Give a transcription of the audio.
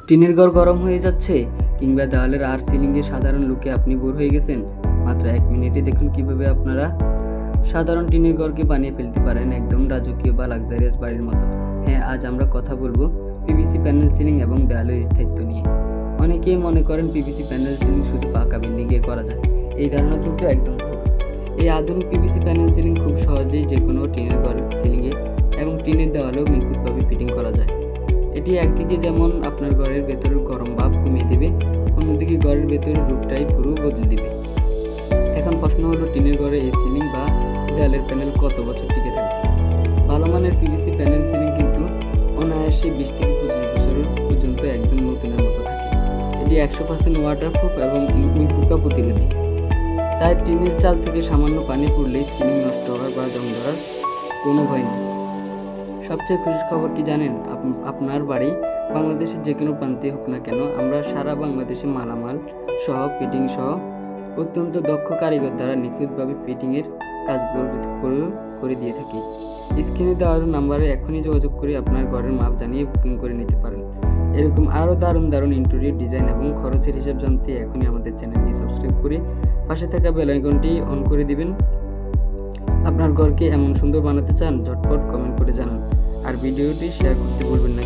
টিনের ঘর গরম হয়ে যাচ্ছে কিংবা দেওয়ালের আর সিলিংয়ে সাধারণ লুকে আপনি বোর হয়ে গেছেন? মাত্র 1 মিনিটে দেখুন কিভাবে আপনারা সাধারণ টিনের ঘরকে বানিয়ে ফেলতে পারেন একদম রাজকীয় বা লাক্সারিয়াস বাড়ির মতো। হ্যাঁ, আজ আমরা কথা বলবো পিভিসি প্যানেল সিলিং এবং দেওয়ালের স্থায়িত্ব নিয়ে। অনেকেই মনে করেন পিভিসি প্যানেল সিলিং শুধু পাকা বিল্ডিংয়ে করা যায়। এই ধারণা কিন্তু একদম ভুল। এই আধুনিক পিভিসি প্যানেল সিলিং খুব সহজেই যে কোনো টিনের ঘরের সিলিংয়ে এবং টিনের দেওয়ালেও নিখুঁতভাবে ফিটিং করা যায়। এটি একদিকে যেমন আপনার ঘরের ভেতরের গরম ভাব কমিয়ে দেবে, অন্যদিকে ঘরের ভেতরের রূপটাই পুরো বদলে দেবে। এখন প্রশ্ন হলো, টিনের ঘরে এই সিলিং বা দেয়ালের প্যানেল কত বছর টিকে থাকবে? ভালো মানের পিভিসি প্যানেল সিলিং কিন্তু অনায়াসে 20 থেকে 25 বছর পর্যন্ত একদম নতুনের মতো থাকে। এটি 100% ওয়াটারপ্রুফ এবং ইউভি পোকা প্রতিরোধী। তাই টিনের চাল থেকে সামান্য পানি পড়লেই সিলিং নষ্ট হওয়ার বা জং ধরার কোনো ভয় নেই। সবচেয়ে খুশির খবর কি জানেন? আপনার বাড়ি বাংলাদেশের যে কোনো প্রান্তে হোক না কেন, আমরা সারা বাংলাদেশে মালামাল সহ ফিটিং সহ অত্যন্ত দক্ষ কারিগর দ্বারা নিখুঁতভাবে ফিটিংয়ের কাজগুলো করে দিয়ে থাকি। স্ক্রিনে দেওয়া নাম্বারে এখনই যোগাযোগ করে আপনার ঘরের মাপ জানিয়ে বুকিং করে নিতে পারেন। এরকম আরও দারুণ দারুণ ইন্টেরিয়র ডিজাইন এবং খরচের হিসাব জানতে এখনই আমাদের চ্যানেলটি সাবস্ক্রাইব করে পাশে থাকা বেল আইকনটি অন করে দিবেন। আপনার ঘরকে এমন সুন্দর বানাতে চান? ঝটপট কমেন্ট করে জানান, আর ভিডিওটি শেয়ার করতে ভুলবেন না।